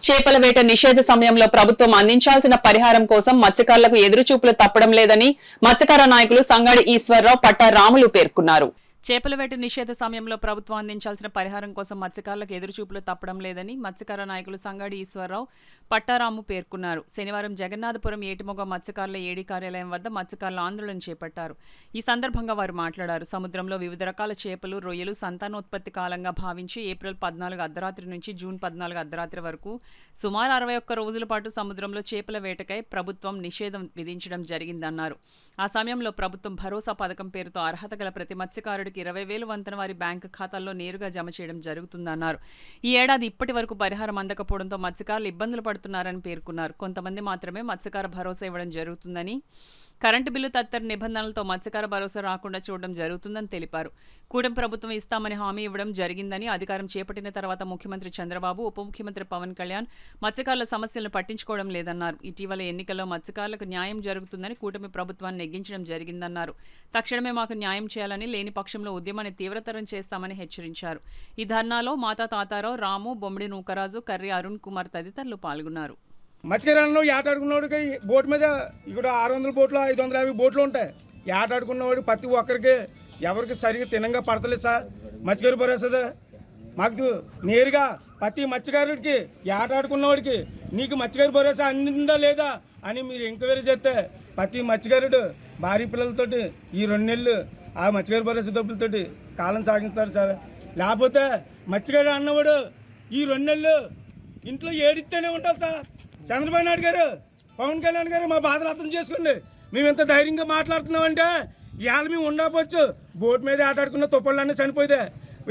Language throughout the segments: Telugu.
చేపల వేట నిషేధ సమయంలో ప్రభుత్వం అందించాల్సిన పరిహారం కోసం మత్స్యకారులకు ఎదురుచూపులు తప్పడం లేదని మత్స్యకార నాయకులు సంగాడి ఈశ్వరరావు, పట్టా రాములు పేర్కొన్నారు. చేపల వేట నిషేధ సమయంలో ప్రభుత్వం అందించాల్సిన పరిహారం కోసం మత్స్యకారులకు ఎదురుచూపులు తప్పడం లేదని మత్స్యకార నాయకులు సంగాడి ఈశ్వరరావు, పట్టారాము పేర్కొన్నారు. శనివారం జగన్నాథపురం ఏటిమొగ మత్స్యకారుల ఏడీ కార్యాలయం వద్ద మత్స్యకారుల ఆందోళన చేపట్టారు. ఈ సందర్భంగా వారు మాట్లాడారు. సముద్రంలో వివిధ రకాల చేపలు, రొయ్యలు సంతానోత్పత్తి కాలంగా భావించి ఏప్రిల్ 14 అర్ధరాత్రి నుంచి జూన్ 14 అర్ధరాత్రి వరకు సుమారు 61 రోజుల పాటు సముద్రంలో చేపల వేటకై ప్రభుత్వం నిషేధం విధించడం జరిగిందన్నారు. ఆ సమయంలో ప్రభుత్వం భరోసా పథకం పేరుతో అర్హత గల ప్రతి మత్స్యకారుడికి 20,000 వంతన వారి బ్యాంకు ఖాతాల్లో నేరుగా జమ చేయడం జరుగుతుందన్నారు. ఈ ఏడాది ఇప్పటి వరకు పరిహారం అందకపోవడంతో మత్స్యకారులు ఇబ్బందులు పడుతున్నారని పేర్కొన్నారు. కొంతమంది మాత్రమే మత్స్యకార భరోసా ఇవ్వడం జరుగుతుందని, కరెంటు బిల్లు తదితర నిబంధనలతో మత్స్యకార భరోసా రాకుండా చూడడం జరుగుతుందని తెలిపారు. కూటమి ప్రభుత్వం ఇస్తామని హామీ ఇవ్వడం జరిగిందని, అధికారం చేపట్టిన తర్వాత ముఖ్యమంత్రి చంద్రబాబు, ఉప ముఖ్యమంత్రి పవన్ కళ్యాణ్ మత్స్యకారుల సమస్యలను పట్టించుకోవడం లేదన్నారు. ఇటీవల ఎన్నికల్లో మత్స్యకారులకు న్యాయం జరుగుతుందని కూటమి ప్రభుత్వాన్ని నెగ్గించడం జరిగిందన్నారు. తక్షణమే మాకు న్యాయం చేయాలని, లేని పక్షంలో ఉద్యమాన్ని తీవ్రతరం చేస్తామని హెచ్చరించారు. ఈ ధర్నాలో మాతా తాతారావు, రాము, బొమ్మిడి నూకరాజు, కర్రి అరుణ్ కుమార్ తదితరులు పాల్గొన్నారు. మత్స్యకారులను ఏటాడుకున్నవాడికి బోటు మీద ఇక్కడ 600 బోట్లు 550 బోట్లు ఉంటాయి. ఏటాడుకున్నవాడు ప్రతి ఒక్కరికి ఎవరికి సరిగ్గా తినంగా పడతలేదు సార్. మత్స్యకారు భరోసా మాకు నేరుగా ప్రతి మత్స్యకారుడికి ఏటాడుకున్నవాడికి నీకు మత్స్యకారు భరోసా అందిందా లేదా అని మీరు ఎంక్వైరీ చేస్తే ప్రతి మత్స్యకారుడు భార్య పిల్లలతోటి ఈ 2 నెలలు ఆ మత్స్యకారు భరోసా డబ్బులతోటి కాలం సాగిస్తారు సార్. లేకపోతే మత్స్యకారు అన్నవాడు ఈ 2 నెలలు ఇంట్లో ఏడిస్తేనే ఉంటారు సార్. చంద్రబాబు నాయుడు గారు, పవన్ కళ్యాణ్ గారు మా బాధలు అర్థం చేసుకోండి. మేము ఎంత ధైర్యంగా మాట్లాడుతున్నామంటే ఇవాళ మేము ఉండకపోవచ్చు. బోట్ మీద ఆటాడుకున్న తుప్పళ్ళన్నీ చనిపోతే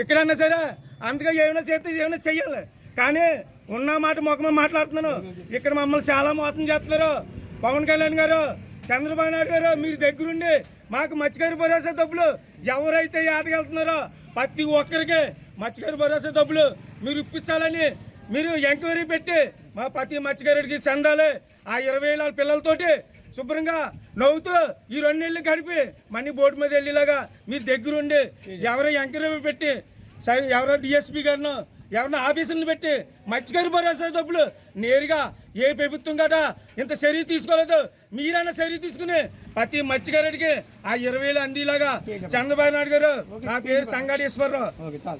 ఇక్కడన్నా సరే అందుకే ఏమైనా చేస్తే ఏమైనా చెయ్యాలి. కానీ ఉన్న మాట మొఖమే మాట్లాడుతున్నాను. ఇక్కడ మమ్మల్ని చాలా మోసం చేస్తున్నారు. పవన్ కళ్యాణ్ గారు, చంద్రబాబు నాయుడు గారు మీరు దగ్గరుండి మాకు మత్స్యకారు భరోసా డబ్బులు ఎవరైతే ఏటకెళ్తున్నారో ప్రతి ఒక్కరికి మత్స్యకారు భరోసా డబ్బులు మీరు ఇప్పించాలని మీరు ఎంక్వైరీ పెట్టి మా ప్రతి మత్స్యకారుడికి చెందాలి. ఆ 20,000 పిల్లలతోటి శుభ్రంగా నవ్వుతూ ఈ 2 నెలలు గడిపి మళ్ళీ బోటు మీద వెళ్ళేలాగా మీరు దగ్గరుండి ఎవరో ఎంక్వైరీ పెట్టి ఎవరో డిఎస్పీ గారినో ఎవరినో ఆఫీసులను పెట్టి మత్స్యకారు భరోసా డబ్బులు నేరుగా ఏ ప్రభుత్వం గట ఇంత చర్య తీసుకోలేదు. మీరైనా చర్య తీసుకుని ప్రతి మత్స్యకారుడికి ఆ 20,000 అందేలాగా చంద్రబాబు నాయుడు గారు, నా పేరు సంగాడి ఈశ్వరరావు.